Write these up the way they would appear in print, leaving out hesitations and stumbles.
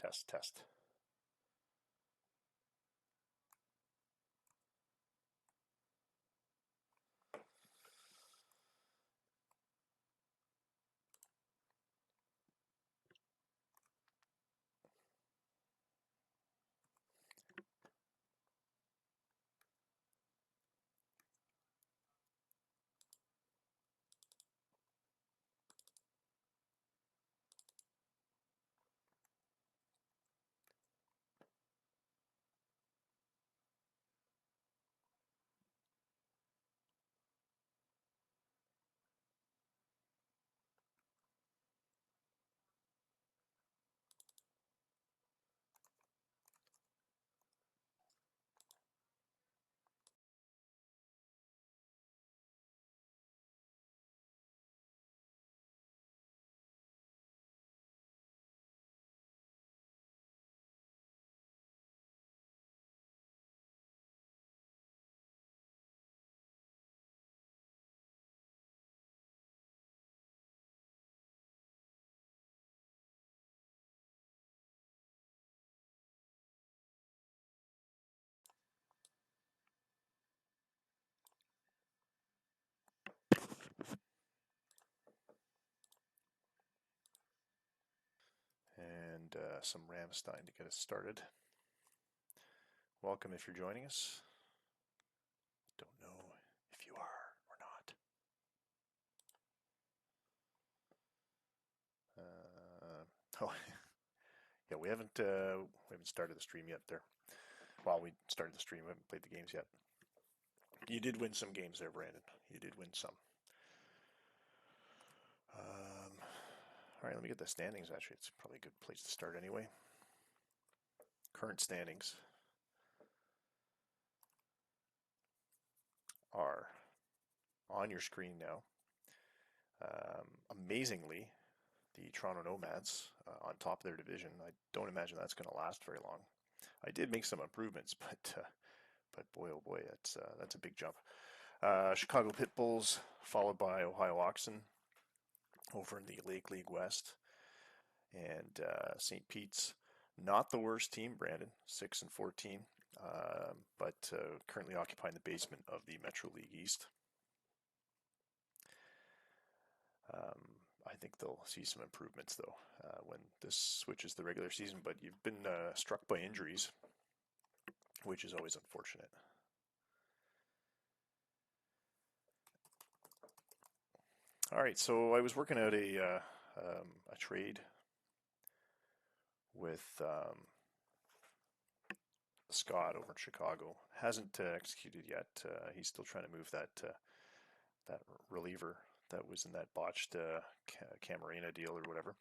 Test, test. And some Rammstein to get us started. Welcome if you're joining us. Don't know if you are or not. Oh, yeah, we haven't started the stream yet there. Well, we started the stream, we haven't played the games yet. You did win some games there, Brandon. You did win some. All right, let me get the standings, actually. It's probably a good place to start anyway. Current standings are on your screen now. Amazingly, the Toronto Nomads on top of their division. I don't imagine that's going to last very long. I did make some improvements, but boy, oh boy, that's a big jump. Chicago Pitbulls, followed by Ohio Oxen over in the Lake League West, and St. Pete's. Not the worst team, Brandon, 6-14, but currently occupying the basement of the Metro League East. I think they'll see some improvements, though, when this switches the regular season. But you've been struck by injuries, which is always unfortunate. All right, so I was working out a trade with Scott over in Chicago. Hasn't executed yet. He's still trying to move that reliever that was in that botched Camarena deal or whatever.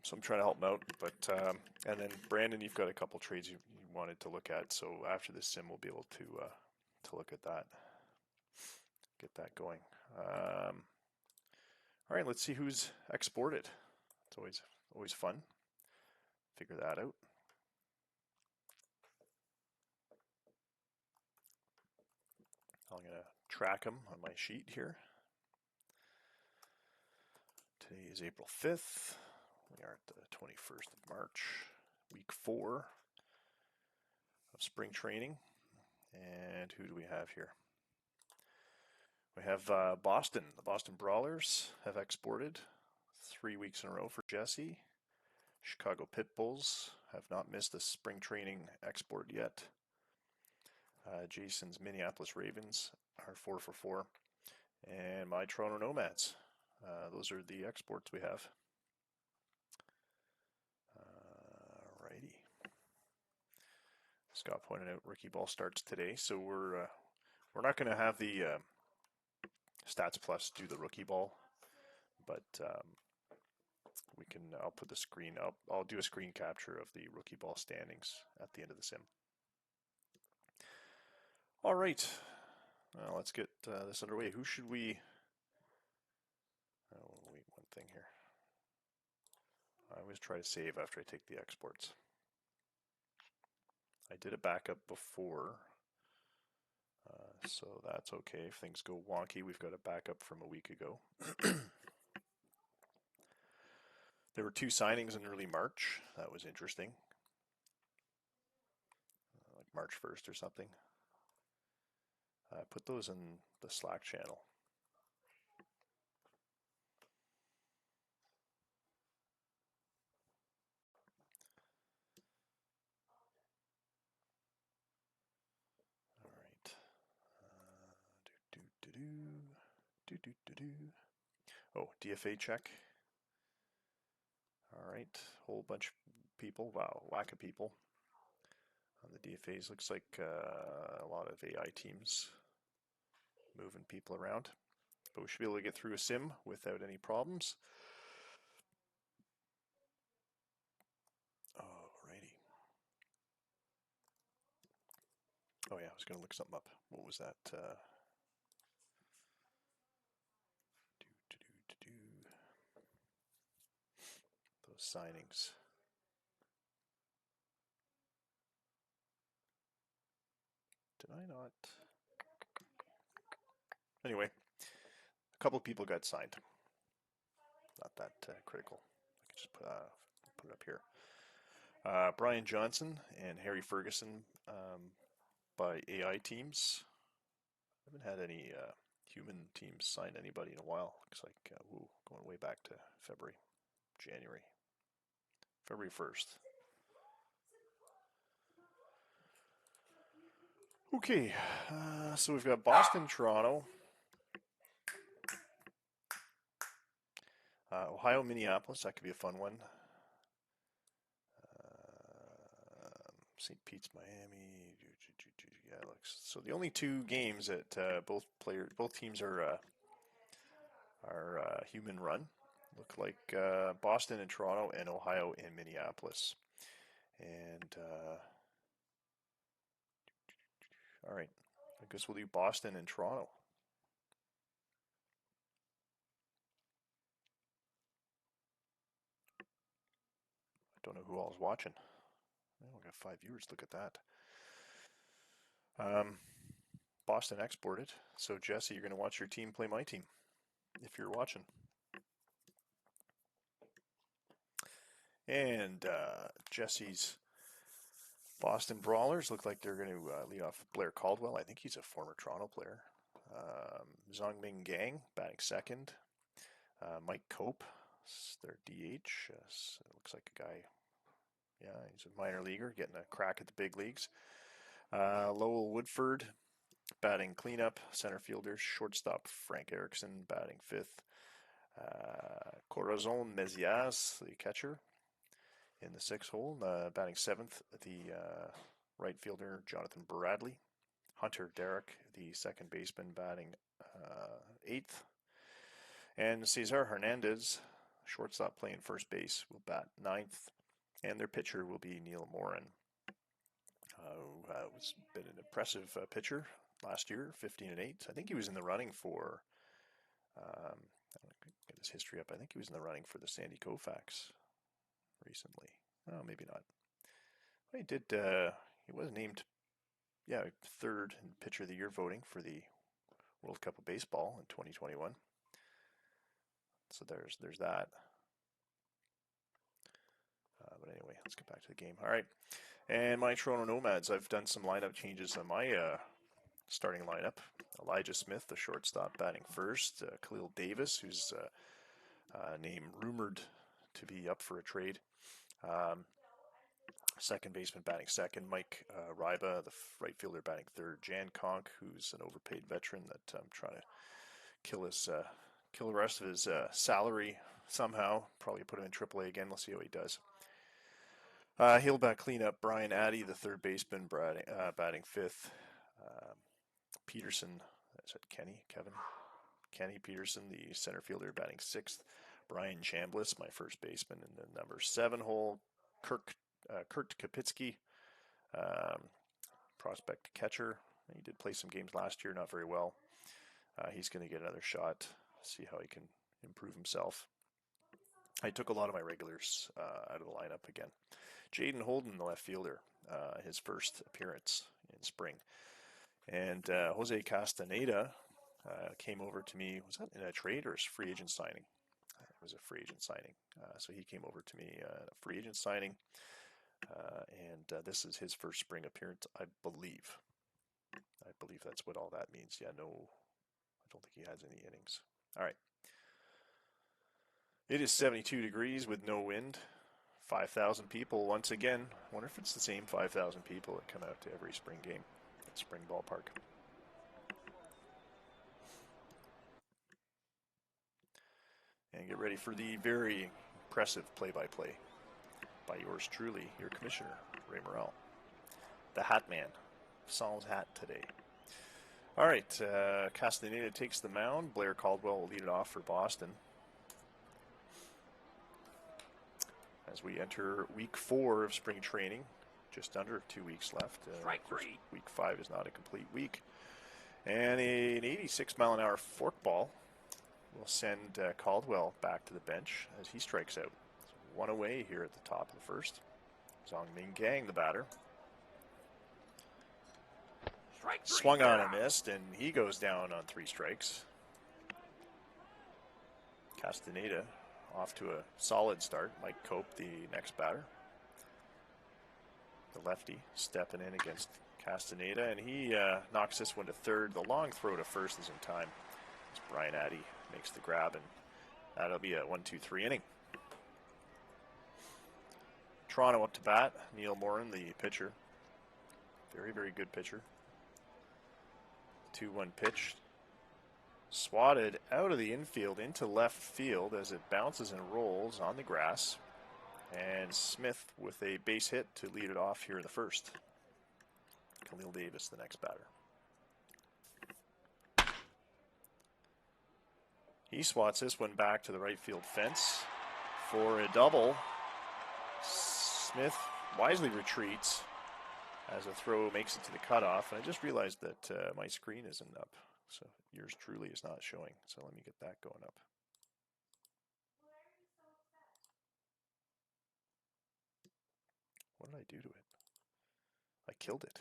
So I'm trying to help him out. But and then Brandon, you've got a couple trades you wanted to look at. So after this sim, we'll be able to look at that, get that going. All right, let's see who's exported. It's always fun. Figure that out. I'm going to track them on my sheet here. Today is April 5th. We are at the 21st of March, week 4 of spring training. And who do we have here? We have Boston. The Boston Brawlers have exported 3 weeks in a row for Jesse. Chicago Pitbulls have not missed a spring training export yet. Jason's Minneapolis Ravens are 4 for 4. And my Toronto Nomads. Those are the exports we have. Alrighty. Scott pointed out Rookie Ball starts today, so we're not going to have the Stats Plus do the Rookie Ball, but we can. I'll put the screen up. I'll do a screen capture of the Rookie Ball standings at the end of the sim. All right, let's get this underway. Who should we? Oh, wait, one thing here. I always try to save after I take the exports. I did a backup before, so that's okay. If things go wonky, we've got a backup from a week ago. There were 2 signings in early March. That was interesting. Like March 1st or something. I put those in the Slack channel. All right. Oh, DFA check. All right. Whole bunch of people. Wow, whack of people on the DFAs. Looks like a lot of AI teams moving people around. But we should be able to get through a sim without any problems. Alrighty. Oh yeah, I was going to look something up. What was that? Those signings. Did I not? Anyway, a couple of people got signed. Not that critical. I can just put it up here. Brian Johnson and Harry Ferguson by AI teams. I haven't had any human teams sign anybody in a while. Looks like going way back to February 1st. Okay, so we've got Boston, Toronto, Ohio, Minneapolis. That could be a fun one. St. Pete's, Miami. Yeah, so the only 2 games that both teams are human run. Look like Boston and Toronto, and Ohio and Minneapolis. And all right, I guess we'll do Boston and Toronto. I don't know who all is watching. Oh, we got 5 viewers. Look at that. Boston exported. So Jesse, you're going to watch your team play my team if you're watching. And Jesse's Boston Brawlers look like they're going to lead off Blair Caldwell. I think he's a former Toronto player. Zhongming Gang batting second. Mike Cope, their DH. It looks like a guy. Yeah, he's a minor leaguer getting a crack at the big leagues. Lowell Woodford batting cleanup. Center fielder, shortstop Frank Erickson batting fifth. Corazon Mezias, the catcher, in the 6th hole, batting 7th. The right fielder Jonathan Bradley. Hunter Derrick, the second baseman, batting 8th. And Cesar Hernandez, shortstop playing first base, will bat 9th. And their pitcher will be Neil Morin, who has been an impressive pitcher last year, 15-8. I think he was in the running for, get his history up. I think he was in the running for the Sandy Koufax recently. Oh, maybe not. He did. He was named, 3rd in pitcher of the year voting for the World Cup of Baseball in 2021. So there's that. But anyway, let's get back to the game. All right. And my Toronto Nomads, I've done some lineup changes on my starting lineup. Elijah Smith, the shortstop, batting first. Khalil Davis, who's name rumored to be up for a trade. Second baseman batting second. Mike Ryba, the right fielder, batting third. Jan Conk, who's an overpaid veteran that I'm trying to kill the rest of his salary somehow. Probably put him in AAA again. We'll see how he does. He'll bat cleanup. Brian Addy, the third baseman, batting fifth. Peterson, is that Kenny Peterson, the center fielder, batting sixth. Brian Chambliss, my first baseman, in the number 7 hole. Kurt Kapitsky, prospect catcher. He did play some games last year, not very well. He's going to get another shot, see how he can improve himself. I took a lot of my regulars out of the lineup again. Jaden Holden, the left fielder, his first appearance in spring. And Jose Castaneda came over to me. Was that in a trade or a free agent signing? was a free agent signing. So he came over to me, a free agent signing, and this is his first spring appearance, I believe. I believe that's what all that means. Yeah, no, I don't think he has any innings. All right. It is 72 degrees with no wind. 5,000 people once again. I wonder if it's the same 5,000 people that come out to every spring game at Spring Ballpark. And get ready for the very impressive play-by-play by yours truly, your commissioner, Ray Morrell. The Hat Man. Sans hat today. All right, Castaneda takes the mound. Blair Caldwell will lead it off for Boston. As we enter week 4 of spring training, just under 2 weeks left. Week 5 is not a complete week. And an 86-mile-an-hour forkball will send Caldwell back to the bench as he strikes out. So 1 away here at the top of the first. Zhong Ming Gang, the batter. Swung on and missed, and he goes down on 3 strikes. Castaneda off to a solid start. Mike Cope, the next batter. The lefty stepping in against Castaneda, and he knocks this one to third. The long throw to first is in time as Brian Addy makes the grab, and that'll be a 1-2-3 inning. Toronto up to bat. Neil Morin, the pitcher. Very, very good pitcher. 2-1 pitch. Swatted out of the infield into left field as it bounces and rolls on the grass. And Smith with a base hit to lead it off here in the first. Khalil Davis, the next batter. He swats this one back to the right field fence for a double. Smith wisely retreats as a throw makes it to the cutoff. And I just realized that my screen isn't up. So yours truly is not showing. So let me get that going up. What did I do to it? I killed it.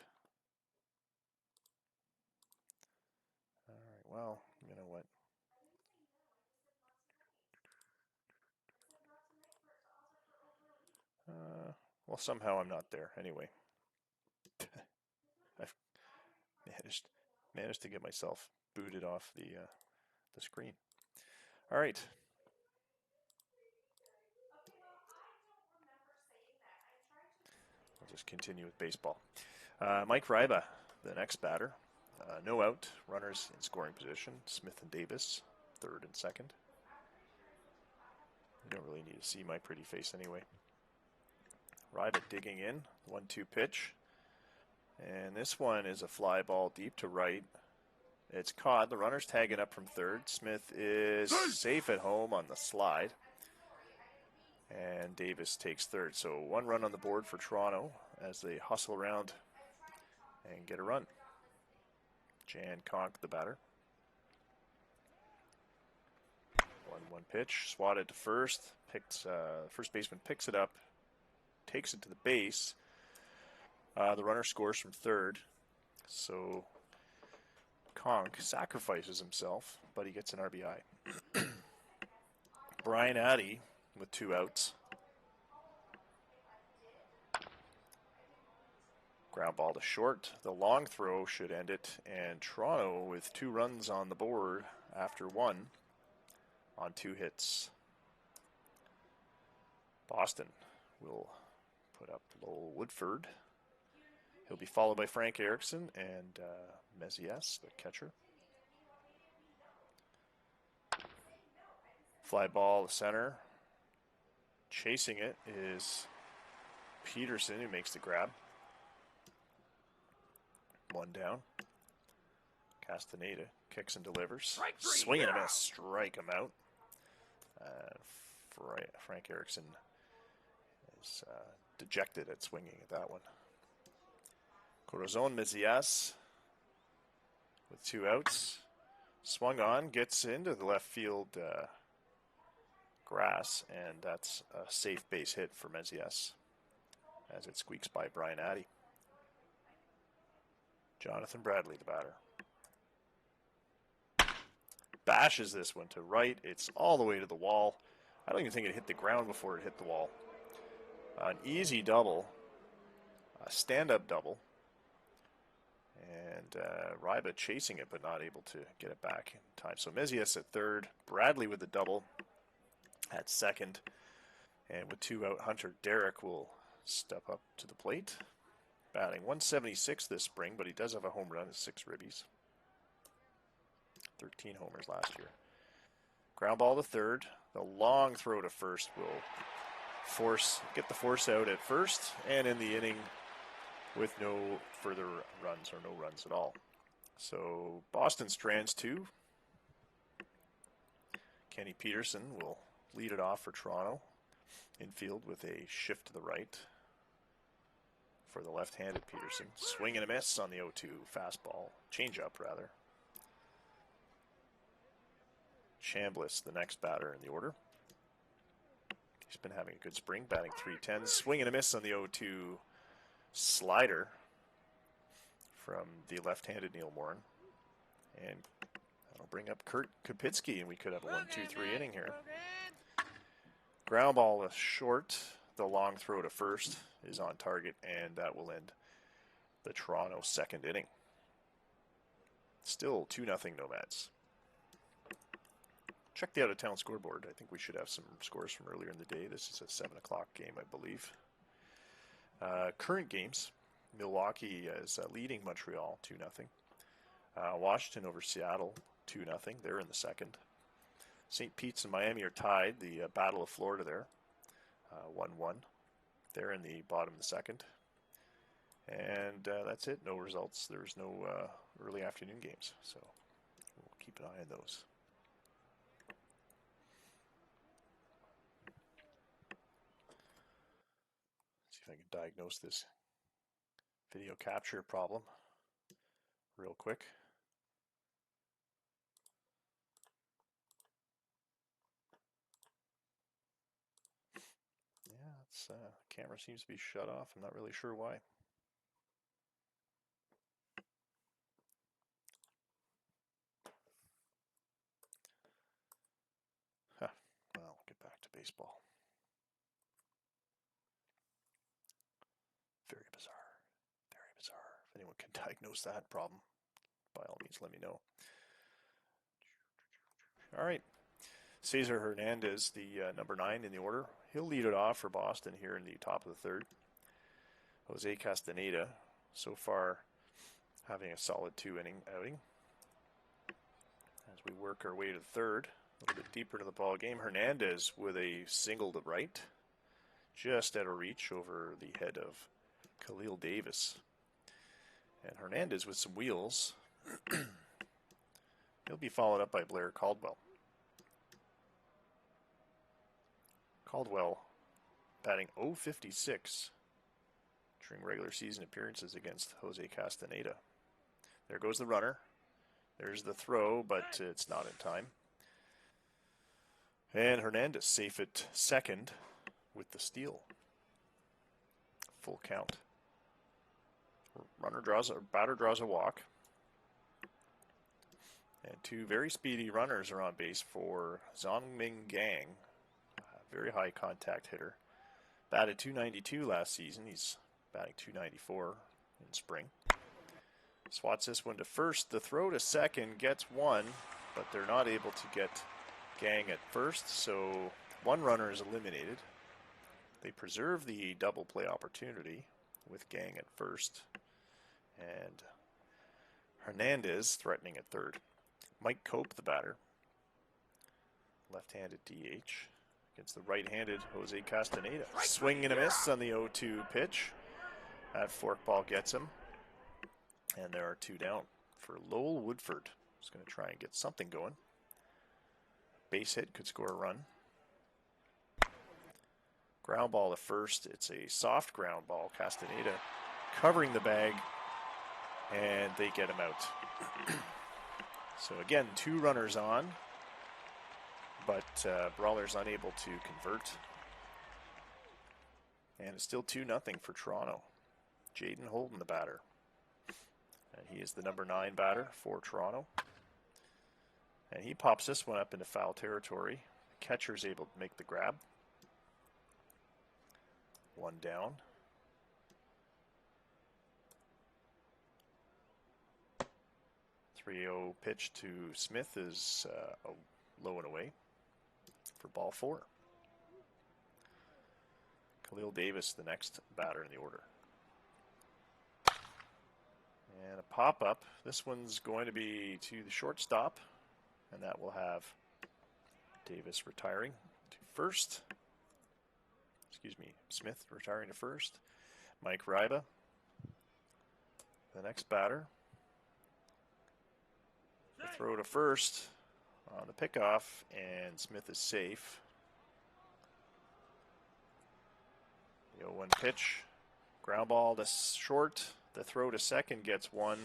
All right, well, you know what? Well, somehow I'm not there. Anyway, I've managed to get myself booted off the screen. All right. I'll just continue with baseball. Mike Ryba, the next batter. No out. Runners in scoring position. Smith and Davis, third and second. You don't really need to see my pretty face anyway. Ryba digging in. 1-2 pitch. And this one is a fly ball deep to right. It's caught. The runner's tagging up from third. Smith is safe at home on the slide. And Davis takes third. So 1 run on the board for Toronto as they hustle around and get a run. Jan Conk, the batter. 1-1 pitch. Swatted to first. First baseman picks it up. Takes it to the base. The runner scores from third. So Conk sacrifices himself, but he gets an RBI. Brian Addy with 2 outs. Ground ball to short. The long throw should end it. And Toronto with 2 runs on the board after 1 on 2 hits. Boston will put up Lowell Woodford. He'll be followed by Frank Erickson and Mezies, the catcher. Fly ball to center. Chasing it is Peterson, who makes the grab. 1 down. Castaneda kicks and delivers. Swing and a miss. Strike him out. Frank Erickson is dejected at swinging at that one. Corazon Mezies with 2 outs. Swung on, gets into the left field grass, and that's a safe base hit for Mezies as it squeaks by Brian Addy. Jonathan Bradley, the batter. Bashes this one to right. It's all the way to the wall. I don't even think it hit the ground before it hit the wall. An easy double, a stand-up double, and Ryba chasing it but not able to get it back in time. So Mezias at third, Bradley with the double at second, and with 2 out, Hunter Derek will step up to the plate. Batting 176 this spring, but he does have a home run at 6 ribbies. 13 homers last year. Ground ball to third. The long throw to first will get the force out at first, and in the inning with no further runs or no runs at all. So Boston strands 2. Kenny Peterson will lead it off for Toronto. Infield with a shift to the right for the left-handed Peterson. Swing and a miss on the 0-2 fastball. Change-up, rather. Chambliss, the next batter in the order. He's been having a good spring, batting .310. Swing and a miss on the 0-2 slider from the left-handed Neil Morin. And that'll bring up Kurt Kopitsky, and we could have a 1-2-3 inning here. Ground ball to short. The long throw to first is on target, and that will end the Toronto second inning. Still 2-0 Nomads. Check the out-of-town scoreboard. I think we should have some scores from earlier in the day. This is a 7 o'clock game, I believe. Current games, Milwaukee is leading Montreal 2-0. Washington over Seattle 2-0. They're in the second. St. Pete's and Miami are tied. The Battle of Florida there, 1-1. They're in the bottom of the second. And that's it. No results. There's no early afternoon games. So we'll keep an eye on those. See if I can diagnose this video capture problem real quick. Yeah, it's camera seems to be shut off. I'm not really sure why. Huh. Well, we'll get back to baseball. Very bizarre. Very bizarre. If anyone can diagnose that problem, by all means, let me know. All right. Cesar Hernandez, the number 9 in the order. He'll lead it off for Boston here in the top of the third. Jose Castaneda, so far, having a solid 2-inning outing. As we work our way to the third, a little bit deeper into the ball game, Hernandez with a single to right, just out of reach over the head of Khalil Davis. And Hernandez with some wheels. He'll be followed up by Blair Caldwell. Caldwell batting .056 during regular season appearances against Jose Castaneda. There goes the runner. There's the throw, but it's not in time. And Hernandez safe at second with the steal. Full count. Batter draws a walk. And 2 very speedy runners are on base for Zhongming Gang. A very high contact hitter. Batted .292 last season. He's batting .294 in spring. Swats this one to first. The throw to second gets one, but they're not able to get Gang at first, so 1 runner is eliminated. They preserve the double play opportunity with Gang at first, and Hernandez threatening at third. Mike Cope, the batter, left-handed DH against the right-handed Jose Castaneda. Swing and a miss on the 0-2 pitch. That forkball gets him. And there are 2 down for Lowell Woodford. He's going to try and get something going. Base hit could score a run. Ground ball to first. It's a soft ground ball. Castaneda covering the bag, and they get him out. So again, 2 runners on, but Brawler's unable to convert. And it's still 2-0 for Toronto. Jaden Holden, the batter. And he is the number 9 batter for Toronto. And he pops this one up into foul territory. catcher's able to make the grab. One down. 3-0 pitch to Smith is low and away for ball 4. Khalil Davis, the next batter in the order. And a pop-up. This one's going to be to the shortstop, and that will have Davis retiring to first. Excuse me, Smith retiring to first. Mike Ryba, the next batter. The throw to first on the pickoff, and Smith is safe. The 0-1 pitch, ground ball to short. The throw to second gets one,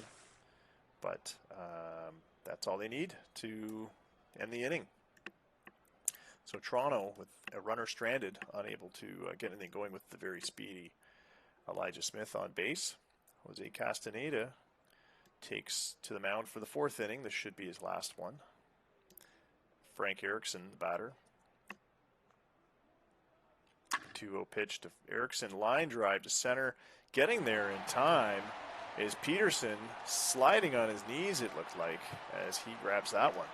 but that's all they need to end the inning. So Toronto, with a runner stranded, unable to get anything going with the very speedy Elijah Smith on base. Jose Castaneda takes to the mound for the 4th inning. This should be his last one. Frank Erickson, the batter. 2-0 pitch to Erickson. Line drive to center. Getting there in time is Peterson, sliding on his knees, it looked like, as he grabs that one.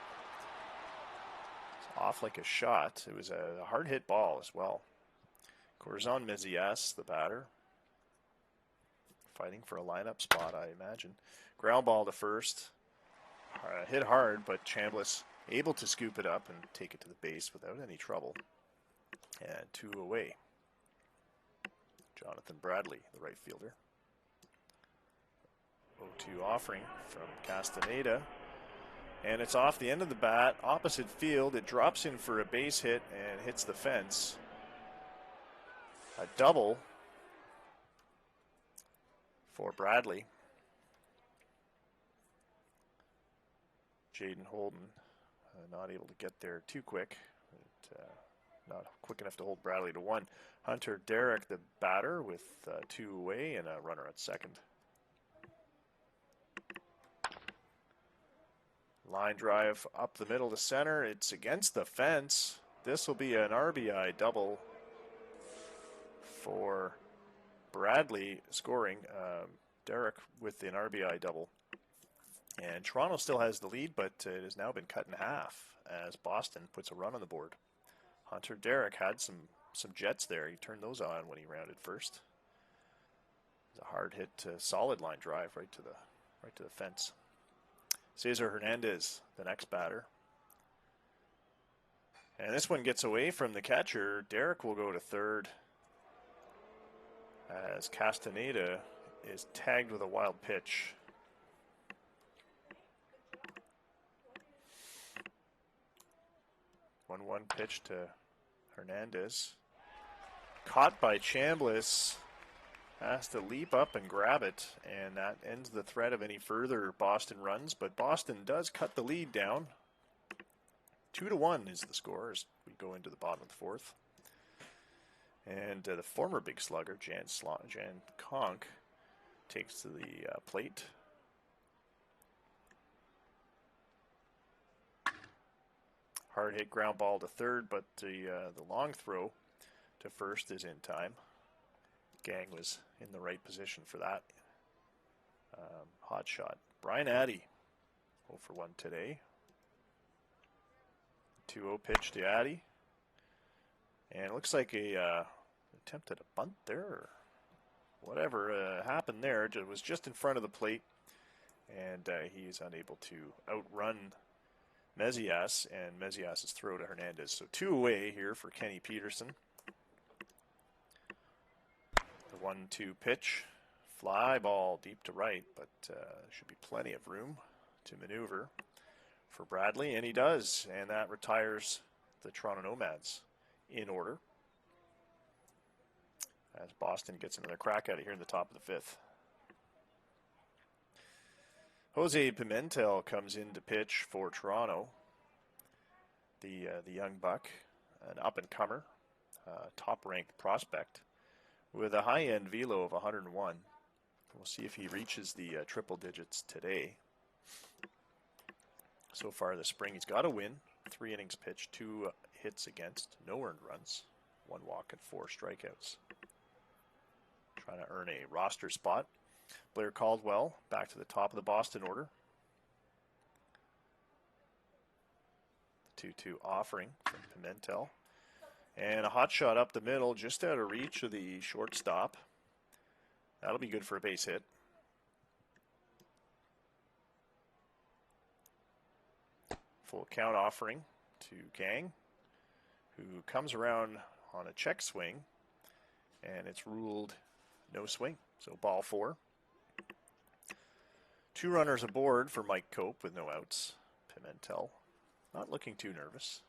It's off like a shot. It was a hard hit ball as well. Corazon Mezias, the batter. Fighting for a lineup spot, I imagine. Ground ball to first. Hit hard, but Chambliss able to scoop it up and take it to the base without any trouble. And 2 away. Jonathan Bradley, the right fielder. 0-2 offering from Castaneda. And it's off the end of the bat, opposite field. It drops in for a base hit and hits the fence. A double for Bradley. Jaden Holden not able to get there too quick. But, not quick enough to hold Bradley to 1. Hunter Derrick, the batter, with 2 away and a runner at second. Line drive up the middle to center. It's against the fence. This will be an RBI double for Bradley scoring. Derrick with an RBI double. And Toronto still has the lead, but it has now been cut in half as Boston puts a run on the board. Hunter Derrick had some jets there. He turned those on when he rounded first. It's a hard hit, solid line drive right to the fence. Cesar Hernandez, the next batter. And this one gets away from the catcher. Derrick will go to third as Castaneda is tagged with a wild pitch. One pitch to Hernandez. Caught by Chambliss. Has to leap up and grab it, and that ends the threat of any further Boston runs. But Boston does cut the lead down. 2-1 is the score as we go into the bottom of the 4th. And the former big slugger, Jan Conk, takes to the plate. Hard hit ground ball to third, but the long throw to first is in time. Gang was in the right position for that. Hot shot. Brian Addy, 0 for 1 today. 2-0 pitch to Addy. And it looks like a attempt at a bunt there, or whatever happened there. It was just in front of the plate, and he is unable to outrun Mezias, and Mezias' throw to Hernandez. So 2 away here for Kenny Peterson. The 1-2 pitch. Fly ball deep to right, but should be plenty of room to maneuver for Bradley, and he does, and that retires the Toronto Nomads in order as Boston gets another crack at it here in the top of the 5th. Jose Pimentel comes in to pitch for Toronto. The young buck, an up-and-comer, top-ranked prospect with a high-end velo of 101. We'll see if he reaches the triple digits today. So far this spring, he's got a win. 3 innings pitched, 2 hits against, no earned runs, 1 walk and 4 strikeouts. Trying to earn a roster spot. Blair Caldwell back to the top of the Boston order. 2-2 offering from Pimentel. And a hot shot up the middle, just out of reach of the shortstop. That'll be good for a base hit. Full count offering to Gang, who comes around on a check swing, and it's ruled no swing. So ball 4. 2 runners aboard for Mike Cope with no outs. Pimentel not looking too nervous.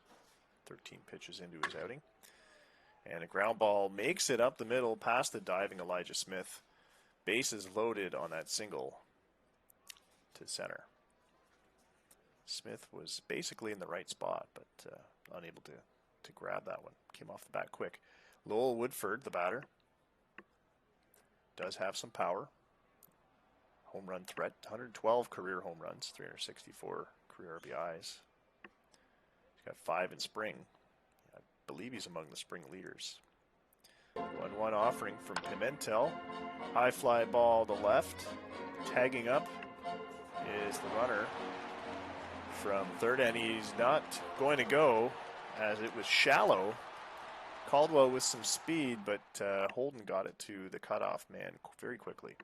13 pitches into his outing. And a ground ball makes it up the middle past the diving Elijah Smith. Bases loaded on that single to center. Smith was basically in the right spot, but unable to grab that one. Came off the bat quick. Lowell Woodford, the batter, does have some power. Home run threat, 112 career home runs, 364 career RBIs. He's got 5 in spring. I believe he's among the spring leaders. 1-1 offering from Pimentel. High fly ball to left. Tagging up is the runner from third, and he's not going to go as it was shallow. Caldwell with some speed, but Holden got it to the cutoff man very quickly.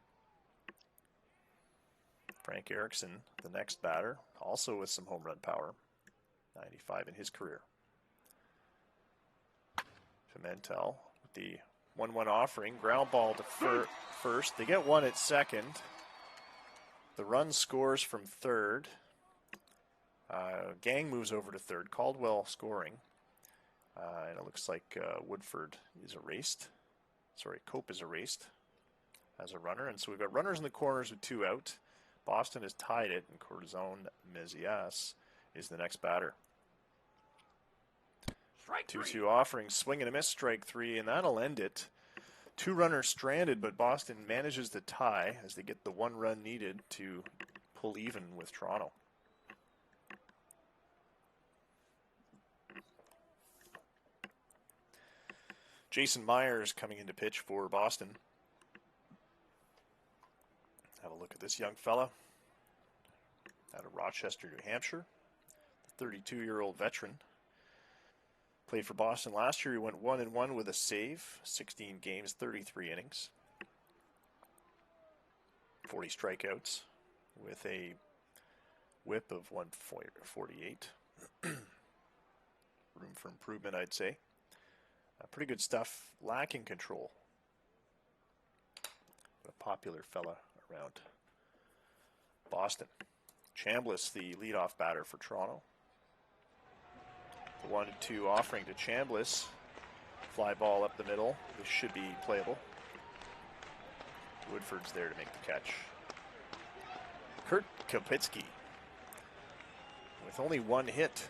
Frank Erickson, the next batter, also with some home run power. 95 in his career. Pimentel with the 1-1 offering. Ground ball to first. They get 1 at second. The run scores from third. Gang moves over to third. Caldwell scoring. And it looks like Woodford is erased. Sorry, Cope is erased as a runner. And so we've got runners in the corners with 2 out. Boston has tied it, and Corazon Mezias is the next batter. 2-2 offering, swing and a miss, strike 3, and that'll end it. 2 runners stranded, but Boston manages to tie as they get the 1 run needed to pull even with Toronto. Jason Myers coming into pitch for Boston. Have a look at this young fella out of Rochester, New Hampshire. 32-year-old veteran. Played for Boston last year. He went 1-1 with a save. 16 games, 33 innings. 40 strikeouts with a whip of 148. Room for improvement, I'd say. Pretty good stuff. Lacking control. A popular fella around Boston. Chambliss, the leadoff batter for Toronto. The 1-2 offering to Chambliss. Fly ball up the middle. This should be playable. Woodford's there to make the catch. Kurt Kopitsky with only 1 hit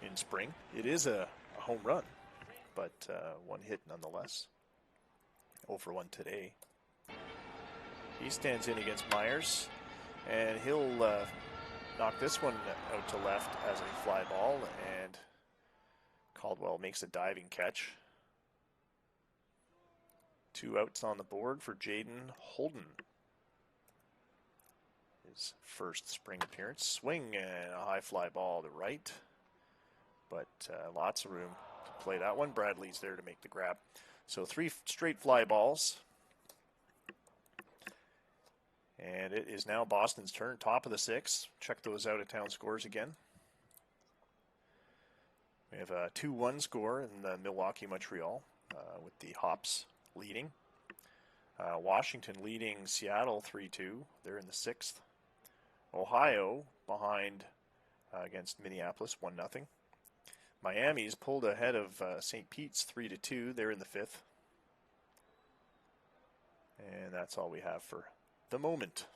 in spring. It is a home run, but 1 hit nonetheless. 0 for 1 today. He stands in against Myers, and he'll knock this one out to left as a fly ball, and Caldwell makes a diving catch. 2 outs on the board for Jaden Holden. His first spring appearance. Swing and a high fly ball to right, but lots of room to play that one. Bradley's there to make the grab. So 3 straight fly balls. And it is now Boston's turn, top of the 6th. Check those out-of-town scores again. We have a 2-1 score in the Milwaukee-Montreal with the Hops leading. Washington leading Seattle 3-2. They're in the 6th. Ohio behind against Minneapolis 1-0. Miami's pulled ahead of St. Pete's 3-2. They're in the 5th. And that's all we have for the moment.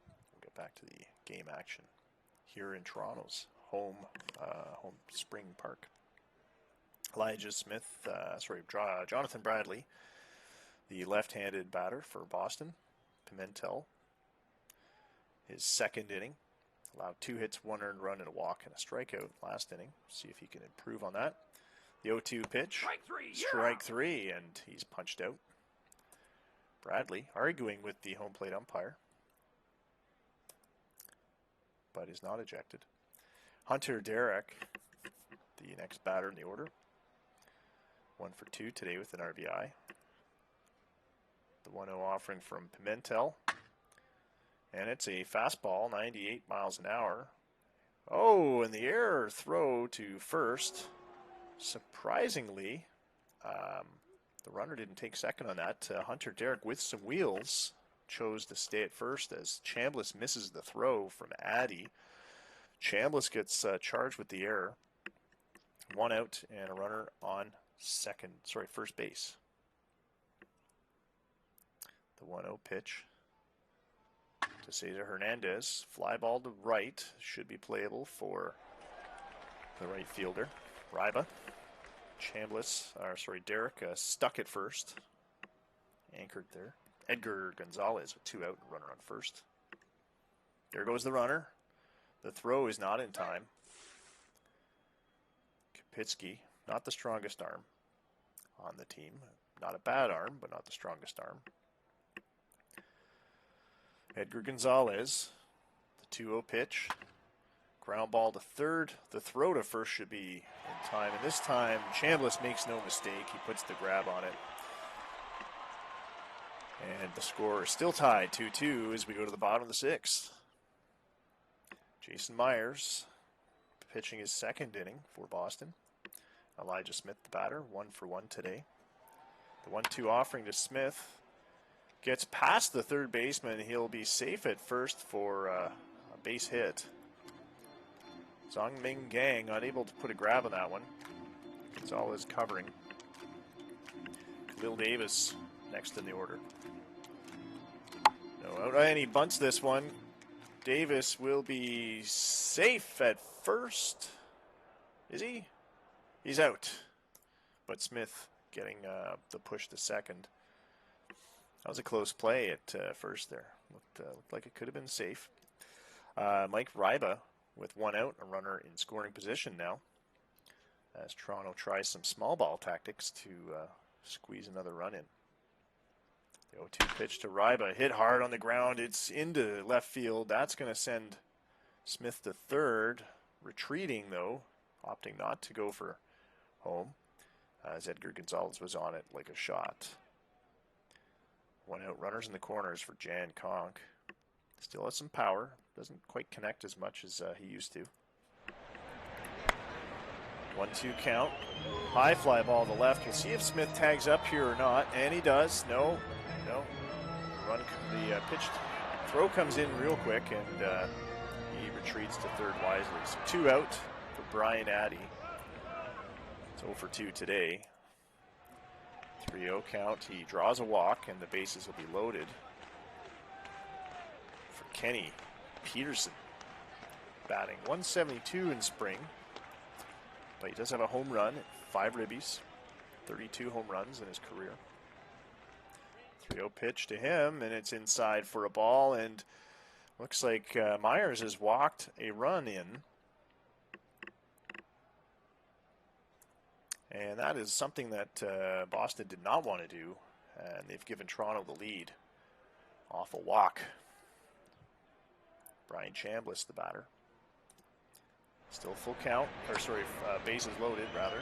We'll get back to the game action here in Toronto's home spring park. Jonathan Bradley, the left-handed batter for Boston. Pimentel, his second inning, allowed 2 hits, 1 earned run, and a walk and a strikeout last inning. See if he can improve on that. The 0-2 pitch. Strike three, and he's punched out. Bradley arguing with the home plate umpire, but is not ejected. Hunter Derek, the next batter in the order. 1 for 2 today with an RBI. The 1-0 offering from Pimentel. And it's a fastball, 98 miles an hour. Oh, and the error throw to first. Surprisingly, the runner didn't take second on that. Hunter Derek with some wheels chose to stay at first as Chambliss misses the throw from Addy. Chambliss gets charged with the error. 1 out and a runner on first base. The 1-0 pitch to Cesar Hernandez. Fly ball to right. Should be playable for the right fielder. Ryba. Derek stuck at first. Anchored there. Edgar Gonzalez with 2 out and runner on first. There goes the runner. The throw is not in time. Kapitsky, not the strongest arm on the team. Not a bad arm, but not the strongest arm. Edgar Gonzalez, the 2-0 pitch. Ground ball to third. The throw to first should be in time. And this time, Chambliss makes no mistake. He puts the grab on it. And the score is still tied 2-2 as we go to the bottom of the 6th. Jason Myers pitching his second inning for Boston. Elijah Smith, the batter, 1 for 1 today. The 1-2 offering to Smith. Gets past the third baseman. He'll be safe at first for a base hit. Zong Ming Gang unable to put a grab on that one. Gonzalez covering. Khalil Davis next in the order. No out, and he bunts this one. Davis will be safe at first. Is he? He's out. But Smith getting the push to second. That was a close play at first there. Looked like it could have been safe. Mike Ryba with 1 out, a runner in scoring position now, as Toronto tries some small ball tactics to squeeze another run in. The 0-2 pitch to Ryba, hit hard on the ground. It's into left field. That's going to send Smith to third. Retreating, though, opting not to go for home, as Edgar Gonzalez was on it like a shot. 1 out, runners in the corners for Jan Conk. Still has some power. Doesn't quite connect as much as he used to. 1-2 count. High fly ball to the left. We'll see if Smith tags up here or not. And he does. No. The pitch throw comes in real quick, and he retreats to third wisely. So 2 out for Brian Addy. It's 0 for 2 today. 3-0 count. He draws a walk, and the bases will be loaded for Kenny Peterson. Batting 172 in spring, but he does have a home run, 5 ribbies, 32 home runs in his career. 3-0 pitch to him, and it's inside for a ball, and looks like Myers has walked a run in. And that is something that Boston did not want to do, and they've given Toronto the lead off a walk. Brian Chambliss, the batter. Still full count, bases loaded, rather.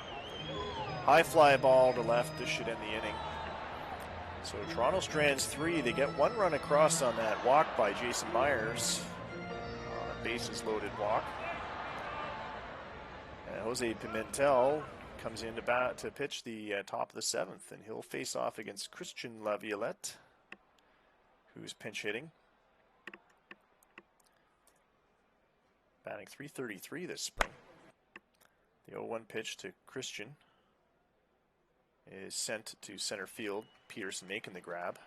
High fly ball to left. This should end the inning. So Toronto strands 3. They get 1 run across on that walk by Jason Myers. On a bases loaded walk. And Jose Pimentel comes in to pitch the top of the 7th, and he'll face off against Christian Laviolette, who's pinch hitting. Batting .333 this spring. The 0-1 pitch to Christian is sent to center field. Peterson making the grab.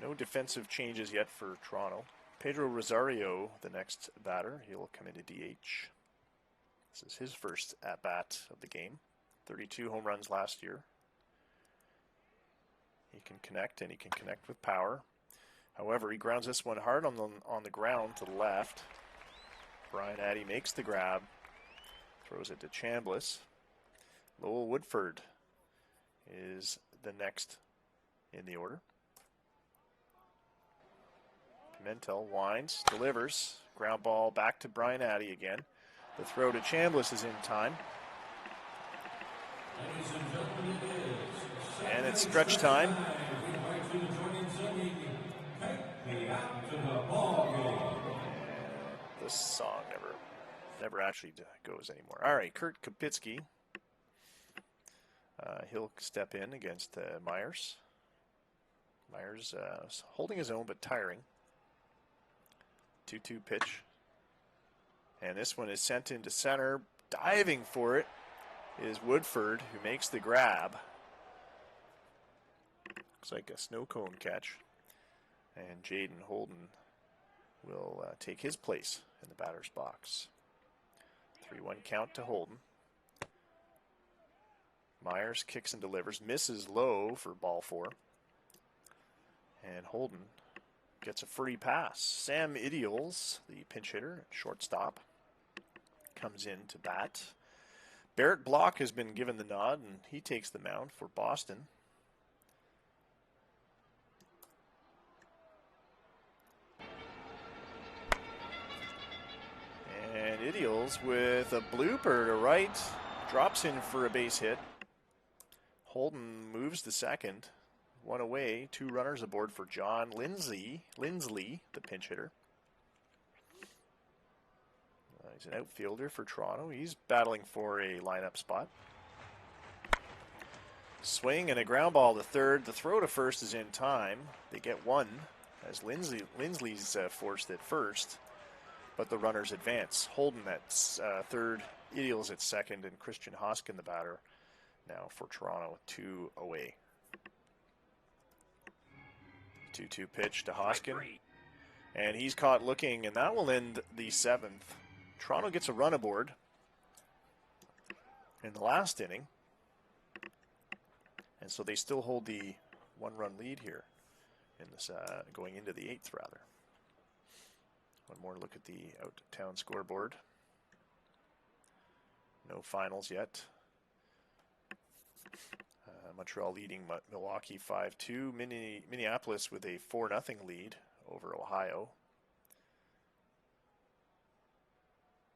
No defensive changes yet for Toronto. Pedro Rosario, the next batter. He'll come into DH. This is his first at-bat of the game. 32 home runs last year. He can connect, and he can connect with power. However, he grounds this one hard on the ground to the left. Brian Addy makes the grab Throws it to Chambliss. Lowell Woodford is the next in the order. Pimentel winds, delivers. Ground ball back to Brian Addy again. The throw to Chambliss is in time. And it's stretch time. This song never actually goes anymore. All right, Kurt Kapitsky. He'll step in against Myers. Myers holding his own but tiring. 2-2 pitch. And this one is sent into center. Diving for it is Woodford, who makes the grab. Looks like a snow cone catch. And Jaden Holden will take his place in the batter's box. 3-1 count to Holden. Myers kicks and delivers. Misses low for ball 4. And Holden gets a free pass. Sam Ideals, the pinch hitter, shortstop, comes in to bat. Barrett Block has been given the nod, and he takes the mound for Boston. And Ideals with a blooper to right, drops in for a base hit. Holden moves to second. 1 away, 2 runners aboard for John Lindsley, the pinch hitter. He's an outfielder for Toronto. He's battling for a lineup spot. Swing and a ground ball to third. The throw to first is in time. They get 1 as Lindsley's forced at first, but the runners advance. Holden at third, Ideals at second, and Christian Hoskin, the batter, now for Toronto, 2 away. 2-2 pitch to Hoskin. And he's caught looking, and that will end the 7th. Toronto gets a run aboard in the last inning. And so they still hold the 1-run lead here in this going into the 8th, rather. One more look at the out-of-town scoreboard. No finals yet. Montreal leading Milwaukee 5-2. Minneapolis with a 4-0 lead over Ohio.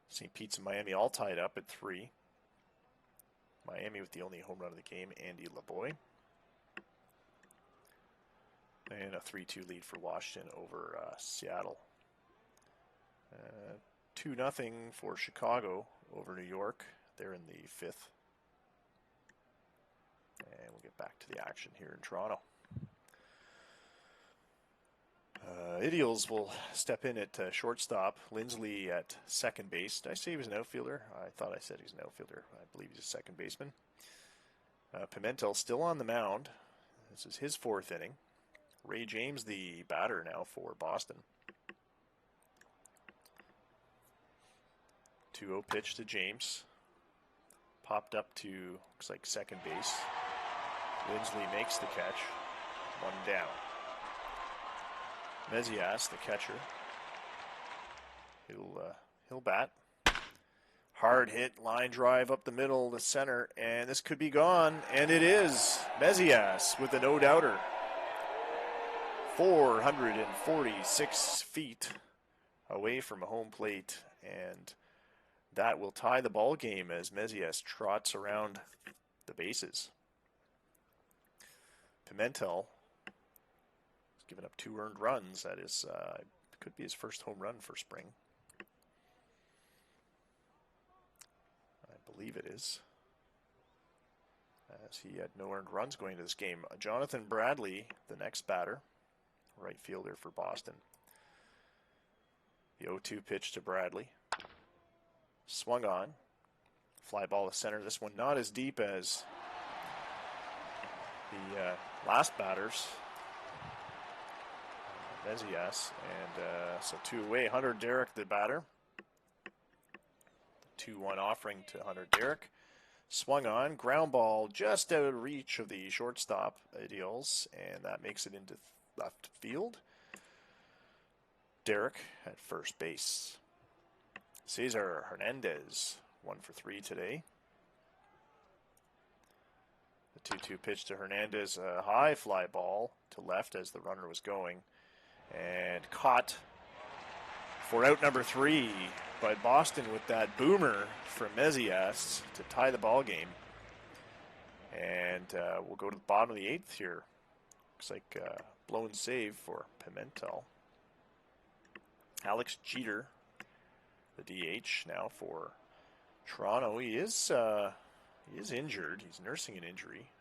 St. Pete's and Miami all tied up at 3. Miami with the only home run of the game, Andy LeBoy. And a 3-2 lead for Washington over Seattle. 2-0 for Chicago over New York. They're in the 5th. And we'll get back to the action here in Toronto. Ideals will step in at shortstop. Lindsley at second base. Did I say he was an outfielder? I thought I said he's an outfielder. I believe he's a second baseman. Pimentel still on the mound. This is his 4th inning. Ray James, the batter now for Boston. 2-0 pitch to James. Popped up to, looks like, second base. Lindsley makes the catch. 1 down. Mezias, the catcher. He'll bat. Hard hit, line drive up the middle to center, and this could be gone, and it is. Mezias with a no-doubter. 446 feet away from home plate, and that will tie the ball game as Mezias trots around the bases. Pimentel has given up 2 earned runs. That is could be his first home run for spring. I believe it is, as he had no earned runs going into this game. Jonathan Bradley, the next batter, right fielder for Boston. The 0-2 pitch to Bradley. Swung on. Fly ball to center. This one not as deep as the last batters. Mezias. And so 2 away. Hunter Derrick, the batter. 2-1 offering to Hunter Derrick. Swung on. Ground ball just out of reach of the shortstop, Ideals. And that makes it into left field. Derrick at first base. Cesar Hernandez 1 for 3 today. The 2-2 pitch to Hernandez, a high fly ball to left as the runner was going, and caught for out number 3 by Boston with that boomer from Mezias to tie the ball game. And we'll go to the bottom of the 8th here. Looks like blown save for Pimentel. Alex Jeter, the DH now for Toronto. He is injured. He's nursing an injury.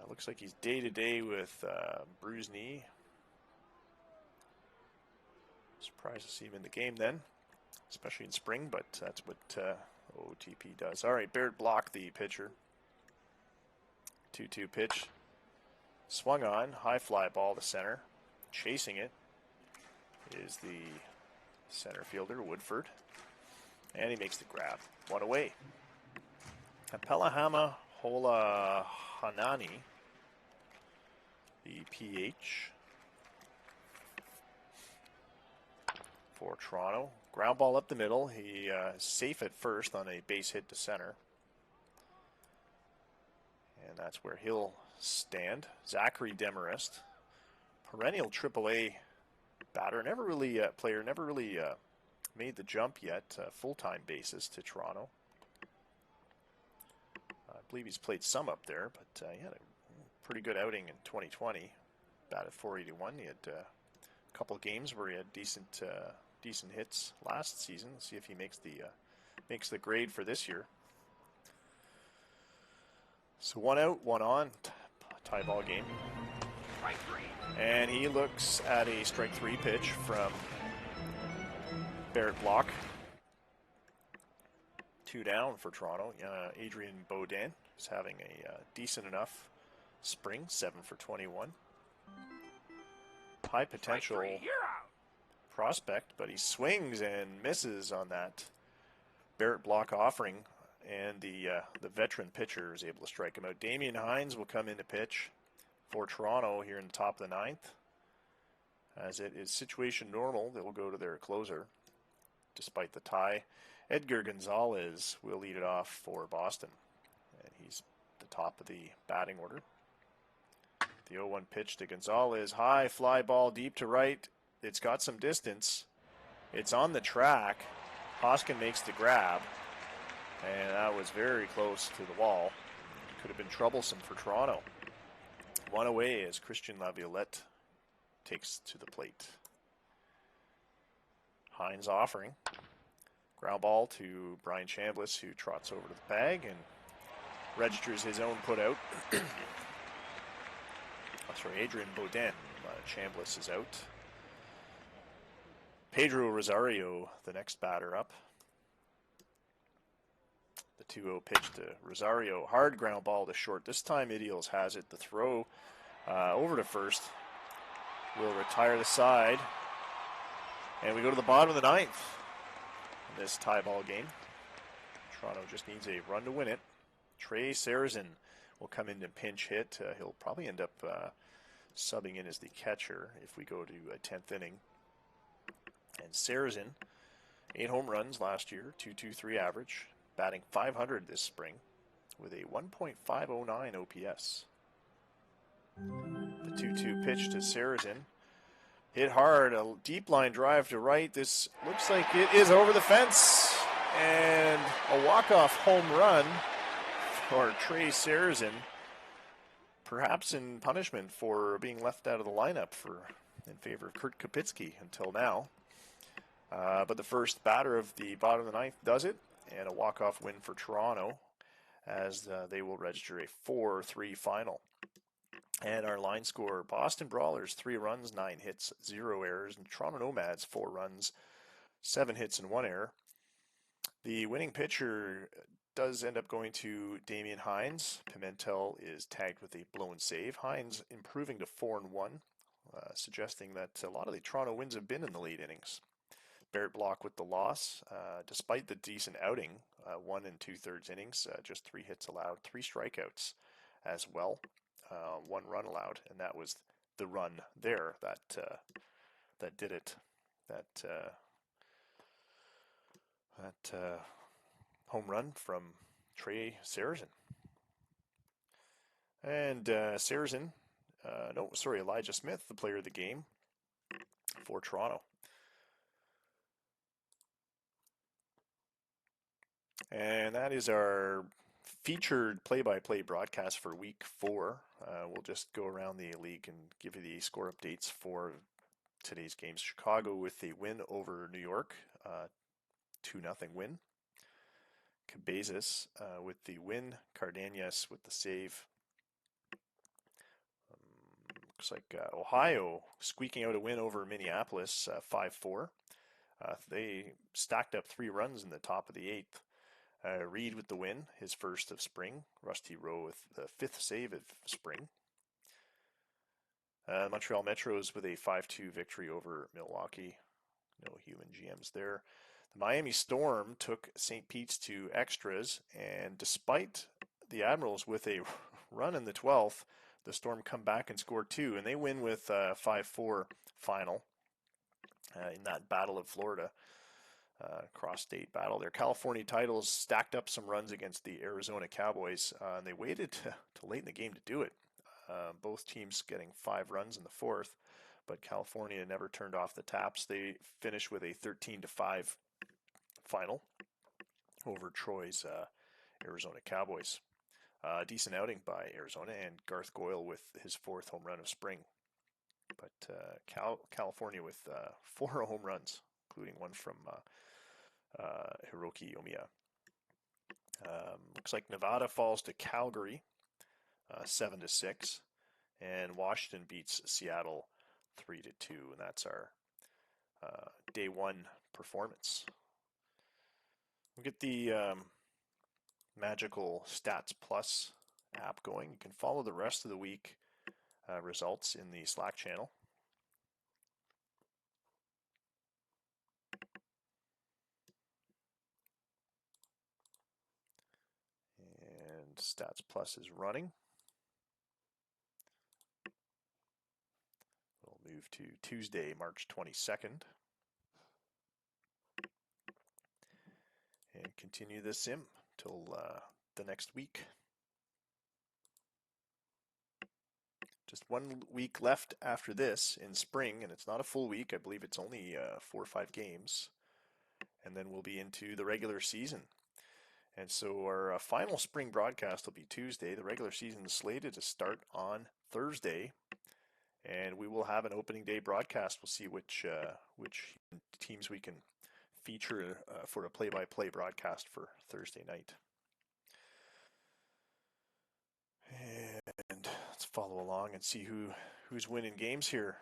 Looks like he's day-to-day with bruised knee. Surprised to see him in the game then, especially in spring, but that's what OTP does. All right, Barrett Block, the pitcher. 2-2 pitch. Swung on, high fly ball to center. Chasing it is the center fielder, Woodford. And he makes the grab. One away. Pelahama Hola Hanani, the PH for Toronto. Ground ball up the middle. He is safe at first on a base hit to center. And that's where he'll stand. Zachary Demarest, perennial AAA batter, never really made the jump yet, full-time basis to Toronto. I believe he's played some up there, but he had a pretty good outing in 2020. Batted .481. He had a couple games where he had decent hits last season. Let's see if he makes the grade for this year. So 1 out, 1 on, tie ball game. And he looks at a strike 3 pitch from Barrett Block. 2 down for Toronto. Adrian Baudin is having a decent enough spring, 7 for 21. High potential prospect, but he swings and misses on that Barrett Block offering, and the veteran pitcher is able to strike him out. Damian Hines will come in to pitch for Toronto here in the top of the 9th. As it is situation normal, they will go to their closer despite the tie. Edgar Gonzalez will lead it off for Boston, and he's the top of the batting order. The 0-1 pitch to Gonzalez, high fly ball deep to right. It's got some distance. It's on the track. Hoskin makes the grab, and that was very close to the wall. Could have been troublesome for Toronto. 1 away as Christian Laviolette takes to the plate. Hines offering. Ground ball to Brian Chambliss, who trots over to the bag and registers his own putout. Sorry, Adrian Baudin. Chambliss is out. Pedro Rosario, the next batter up. The 2-0 pitch to Rosario. Hard ground ball to short. This time Idios has it. The throw over to first will retire the side. And we go to the bottom of the 9th in this tie ball game. Toronto just needs a run to win it. Trey Sarazin will come in and pinch hit. He'll probably end up subbing in as the catcher if we go to a 10th inning. And Sarazin, 8 home runs last year, .223 average, batting .500 this spring with a 1.509 OPS. The 2-2 pitch to Sarazin. Hit hard, a deep line drive to right. This looks like it is over the fence. And a walk-off home run for Trey Sarazin. Perhaps in punishment for being left out of the lineup in favor of Kurt Kopitsky until now. But the first batter of the bottom of the 9th does it. And a walk-off win for Toronto as they will register a 4-3 final. And our line score, Boston Brawlers, 3 runs, 9 hits, 0 errors. And Toronto Nomads, 4 runs, 7 hits, and 1 error. The winning pitcher does end up going to Damian Hines. Pimentel is tagged with a blown save. Hines improving to 4-1, suggesting that a lot of the Toronto wins have been in the late innings. Barrett Block with the loss, despite the decent outing, 1 2/3 innings, just 3 hits allowed, 3 strikeouts as well, 1 run allowed, and that was the run there that did it. That home run from Trey Sarrazin. And Sarrazin, no, sorry, Elijah Smith, the player of the game for Toronto. And that is our featured play-by-play broadcast for week 4. We'll just go around the league and give you the score updates for today's games. Chicago with a win over New York, 2-0 win. Cabezas with the win. Cardenas with the save. Looks like Ohio squeaking out a win over Minneapolis, 5-4. They stacked up 3 runs in the top of the 8th. Reed with the win, his first of spring. Rusty Rowe with the 5th save of spring. Montreal Metros with a 5-2 victory over Milwaukee. No human GMs there. The Miami Storm took St. Pete's to extras, and despite the Admirals with a run in the 12th, the Storm come back and score 2, and they win with a 5-4 final in that Battle of Florida. Cross-state battle. Their California Titles stacked up some runs against the Arizona Cowboys, and they waited to late in the game to do it. Both teams getting 5 runs in the 4th, but California never turned off the taps. They finished with a 13-5 final over Troy's Arizona Cowboys. Decent outing by Arizona, and Garth Goyle with his 4th home run of spring. But California with 4 home runs, including one from Hiroki Omiya. Looks like Nevada falls to Calgary 7-6, and Washington beats Seattle 3-2, and that's our day 1 performance. We'll get the Magical Stats Plus app going. You can follow the rest of the week results in the Slack channel. And Stats Plus is running. We'll move to Tuesday, March 22nd. And continue the sim till the next week. Just 1 week left after this in spring, and it's not a full week. I believe it's only 4 or 5 games. And then we'll be into the regular season. And so our final spring broadcast will be Tuesday. The regular season is slated to start on Thursday. And we will have an opening day broadcast. We'll see which teams we can feature for a play-by-play broadcast for Thursday night. And let's follow along and see who's winning games here.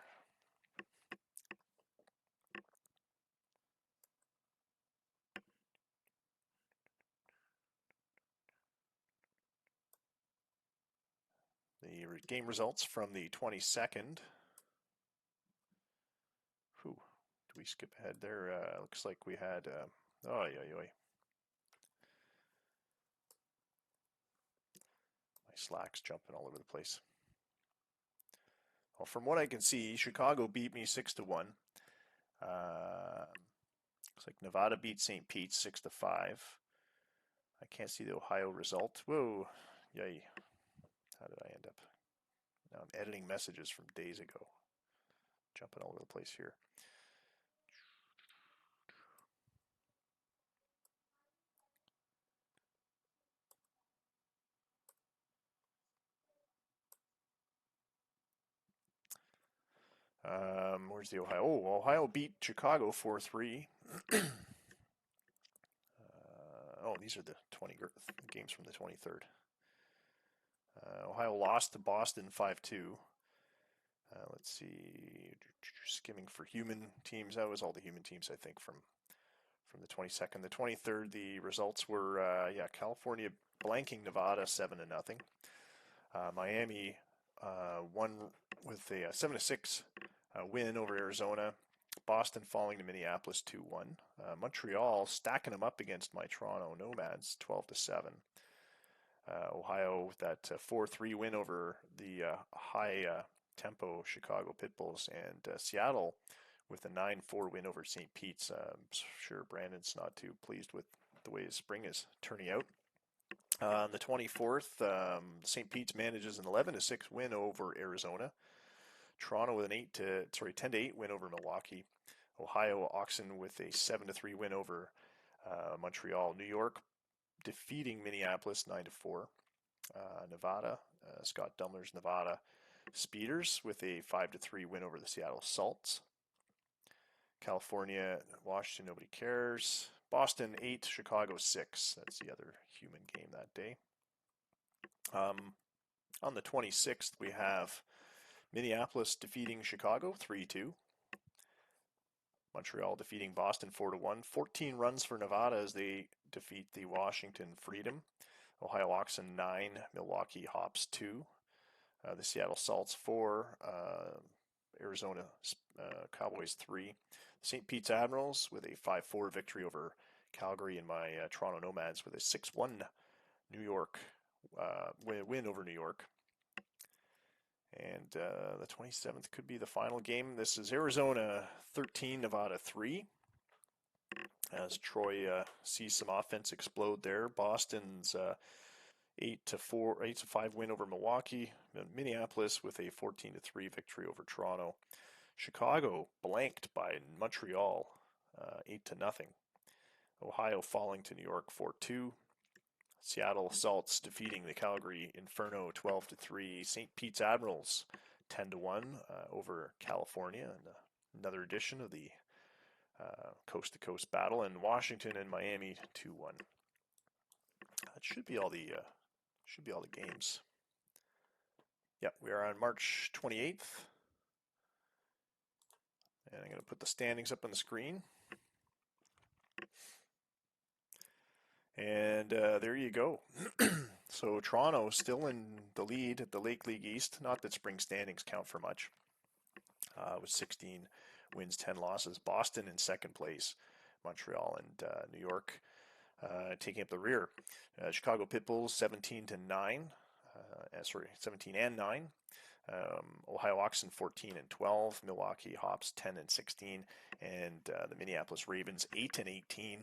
The game results from the 22nd. Whew, do we skip ahead there? Looks like we had, My Slack's jumping all over the place. Well, from what I can see, Chicago beat me 6-1. Looks like Nevada beat St. Pete's 6-5. I can't see the Ohio result. Whoa, yay. How did I end up? Now I'm editing messages from days ago. Jumping all over the place here. Where's the Ohio? Oh, Ohio beat Chicago 4-3. These are the games from the 23rd. Ohio lost to Boston 5-2. Let's see, skimming for human teams. That was all the human teams, I think, from the 22nd. The 23rd, the results were, California blanking Nevada 7-0. Miami won with a 7-6 win over Arizona. Boston falling to Minneapolis 2-1. Montreal stacking them up against my Toronto Nomads 12-7. Ohio with that 4-3 win over the high tempo Chicago Pitbulls, and Seattle with a 9-4 win over St. Pete's. I'm sure Brandon's not too pleased with the way spring is turning out. On the 24th, St. Pete's manages an 11-6 win over Arizona. Toronto with an 10-8 win over Milwaukee. Ohio Oxen with a 7-3 win over Montreal. New York defeating Minneapolis 9-4. Nevada, Scott Dumler's Nevada Speeders with a 5-3 win over the Seattle Salts. California, Washington, nobody cares. Boston 8, Chicago 6. That's the other human game that day. On the 26th, we have Minneapolis defeating Chicago 3-2. Montreal defeating Boston 4-1. 14 runs for Nevada as they defeat the Washington Freedom. Ohio Oxen 9, Milwaukee Hops 2. The Seattle Salts 4, Arizona Cowboys 3. St. Pete's Admirals with a 5-4 victory over Calgary, and my Toronto Nomads with a 6-1 New York win over New York. And the 27th could be the final game. This is Arizona 13, Nevada 3. As Troy sees some offense explode there. Boston's 8-5 win over Milwaukee. Minneapolis with a 14-3 victory over Toronto. Chicago blanked by Montreal 8-0. Ohio falling to New York 4-2. Seattle Salts defeating the Calgary Inferno 12-3. St. Pete's Admirals 10-1 over California. And another edition of the coast-to-coast battle. And Washington and Miami 2-1. That should be all the games. Yeah, we are on March 28th. And I'm going to put the standings up on the screen. And there you go. So Toronto still in the lead at the Lake League East. Not that spring standings count for much. With 16 wins, 10 losses. Boston in second place. Montreal and New York taking up the rear. Chicago Pitbulls 17-9. 17 and 9. Ohio Oxen 14-12. Milwaukee Hops 10-16. And the Minneapolis Ravens 8-18.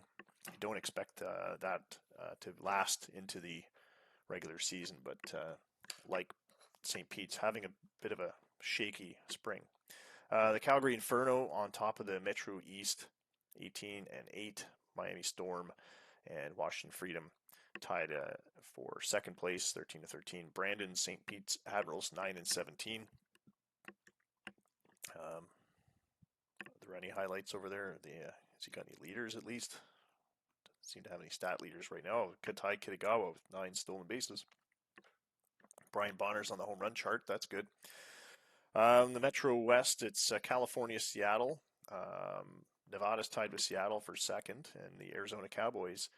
I don't expect that to last into the regular season, but like St. Pete's, having a bit of a shaky spring. The Calgary Inferno on top of the Metro East, 18-8. Miami Storm and Washington Freedom tied for second place, 13-13. Brandon St. Pete's Admirals 9-17. Are there any highlights over there? Has he got any leaders at least? Seem to have any stat leaders right now. Katai Kitagawa with 9 stolen bases. Brian Bonner's on the home run chart. That's good. The Metro West, it's California, Seattle. Nevada's tied with Seattle for second, and the Arizona Cowboys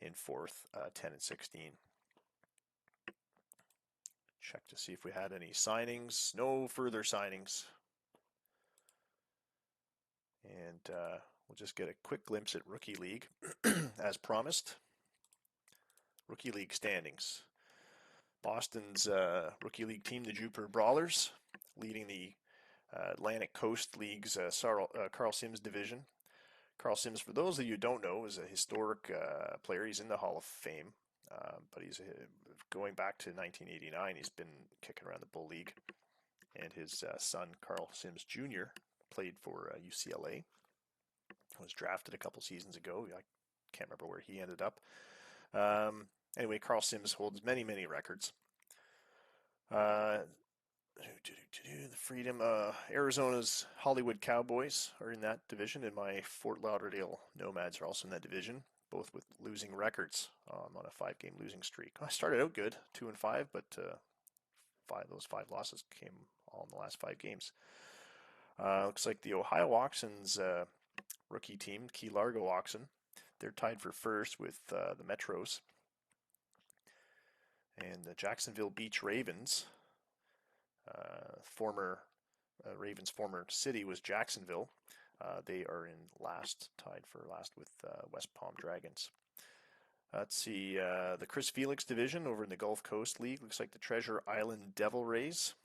in fourth, 10-16. Check to see if we had any signings. No further signings. And we'll just get a quick glimpse at Rookie League, as promised. Rookie League standings. Boston's Rookie League team, the Jupiter Brawlers, leading the Atlantic Coast League's Carl Sims division. Carl Sims, for those of you who don't know, is a historic player. He's in the Hall of Fame, but he's going back to 1989. He's been kicking around the Bull League, and his son, Carl Sims Jr., played for UCLA. Was drafted a couple seasons ago. I can't remember where he ended up. Anyway, Carl Sims holds many, many records. The Freedom, Arizona's Hollywood Cowboys are in that division, and my Fort Lauderdale Nomads are also in that division, both with losing records. I'm on a 5-game losing streak. I started out good, 2-5, but those 5 losses came all in the last 5 games. Looks like the Ohio Oxen's rookie team, Key Largo Oxen, they're tied for first with the Metros. And the Jacksonville Beach Ravens, Ravens' former city was Jacksonville. They are in last, tied for last with West Palm Dragons. Let's see, the Chris Felix division over in the Gulf Coast League. Looks like the Treasure Island Devil Rays.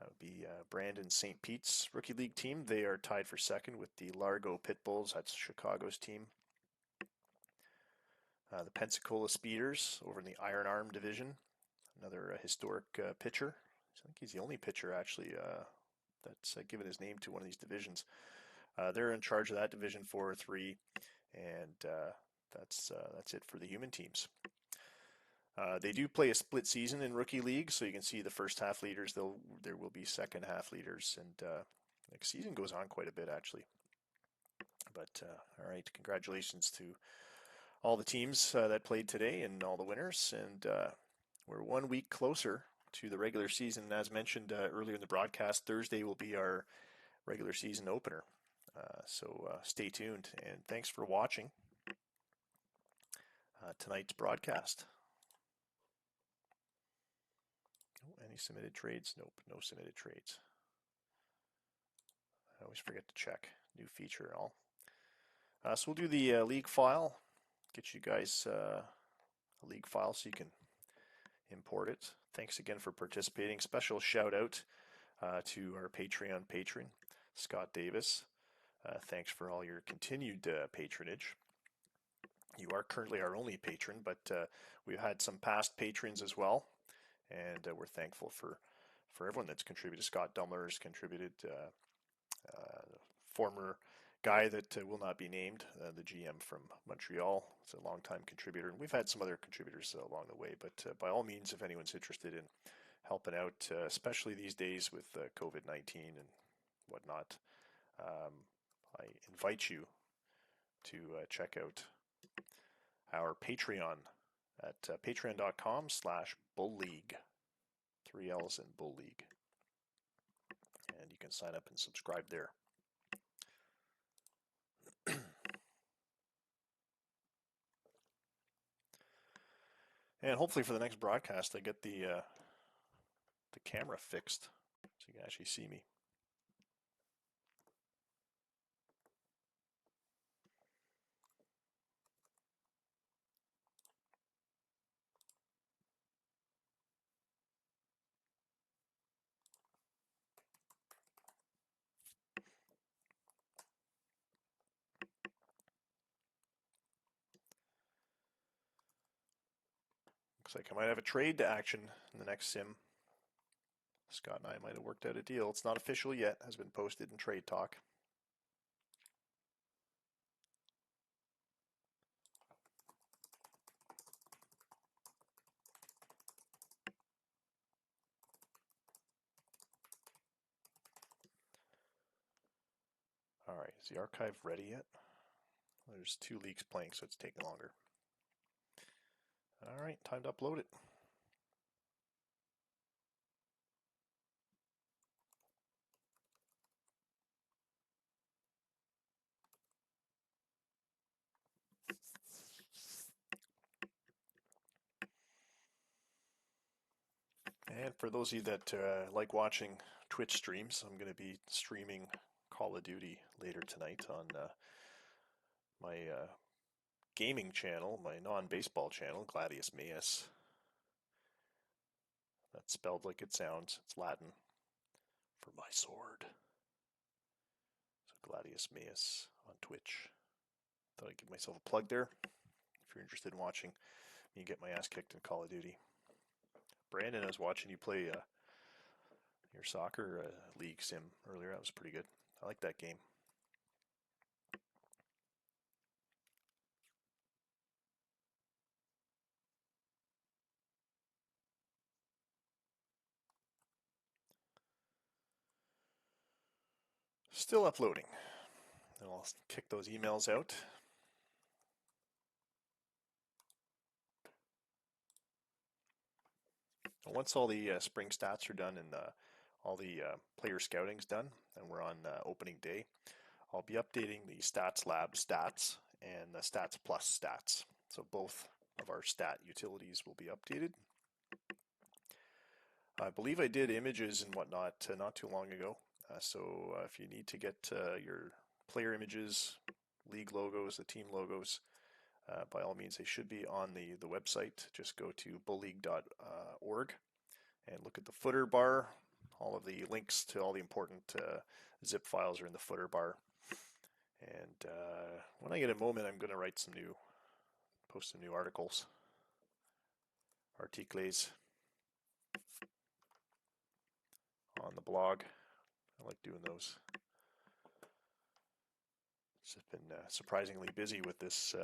That would be Brandon St. Pete's Rookie League team. They are tied for second with the Largo Pitbulls. That's Chicago's team. The Pensacola Speeders over in the Iron Arm division, another historic pitcher. I think he's the only pitcher actually that's given his name to one of these divisions. They're in charge of that division 4 or 3, and that's it for the human teams. They do play a split season in rookie league, so you can see the first half leaders. There will be second half leaders, and the season goes on quite a bit actually. But all right, congratulations to all the teams that played today and all the winners, and we're 1 week closer to the regular season. As mentioned earlier in the broadcast, Thursday will be our regular season opener. So stay tuned, and thanks for watching tonight's broadcast. Any submitted trades? Nope, no submitted trades. I always forget to check. New feature and all. So we'll do the league file. Get you guys a league file so you can import it. Thanks again for participating. Special shout out to our Patreon patron, Scott Davis. Thanks for all your continued patronage. You are currently our only patron, but we've had some past patrons as well, and we're thankful for everyone that's contributed. Scott Dumler has contributed, former guy that will not be named, the GM from Montreal. It's a longtime contributor, and we've had some other contributors along the way, but by all means, if anyone's interested in helping out, especially these days with COVID-19 and whatnot, I invite you to check out our Patreon at patreon.com/bullleague. 3 L's in Bull League. And you can sign up and subscribe there. And hopefully for the next broadcast, I get the camera fixed so you can actually see me. Looks like I might have a trade to action in the next sim. Scott and I might have worked out a deal. It's not official yet, has been posted in Trade Talk. All right, is the archive ready yet? There's 2 leagues playing, so it's taking longer. All right, time to upload it. And for those of you that like watching Twitch streams, I'm going to be streaming Call of Duty later tonight on my gaming channel, my non-baseball channel, Gladius Maius. That's spelled like it sounds. It's Latin for my sword. So Gladius Maius on Twitch. Thought I'd give myself a plug there. If you're interested in watching me get my ass kicked in Call of Duty. Brandon, I was watching you play your soccer league sim earlier. That was pretty good. I like that game. Still uploading. And I'll kick those emails out. Once all the spring stats are done and all the player scouting's done, and we're on opening day, I'll be updating the Stats Lab stats and the Stats Plus stats. So both of our stat utilities will be updated. I believe I did images and whatnot not too long ago. So if you need to get your player images, league logos, the team logos, by all means, they should be on the website. Just go to bullleague.org and look at the footer bar. All of the links to all the important zip files are in the footer bar. And when I get a moment, I'm going to write some new post some new articles, articles on the blog. I like doing those. Just been surprisingly busy with this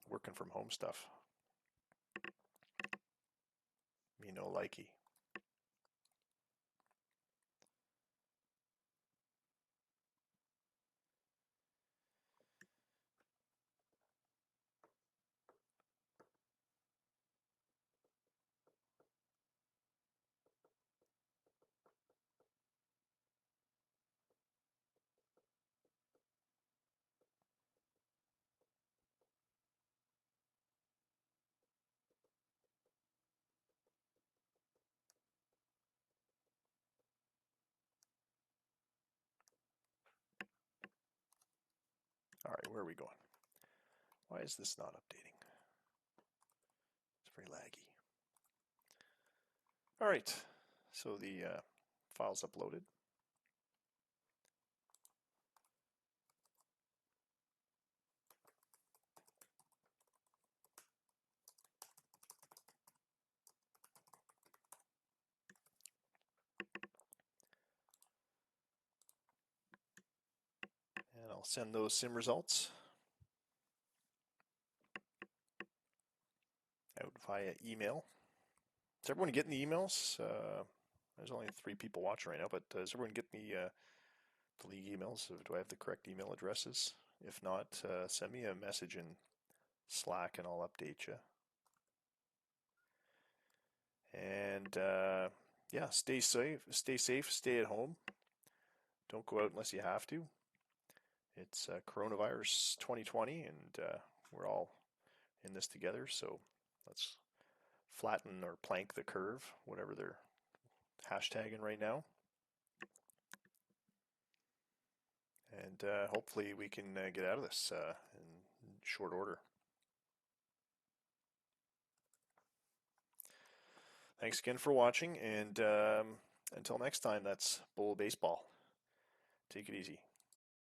working from home stuff. Me no likey. All right, where are we going? Why is this not updating? It's very laggy. All right, so the file's uploaded. And I'll send those sim results out via email. Is everyone getting the emails? There's only 3 people watching right now, but is everyone getting the league emails? Do I have the correct email addresses? If not, send me a message in Slack and I'll update you. And yeah, stay safe, stay at home. Don't go out unless you have to. It's coronavirus 2020, and we're all in this together. So let's flatten or plank the curve, whatever they're hashtagging right now. And hopefully we can get out of this in short order. Thanks again for watching, and until next time, that's Bull Baseball. Take it easy.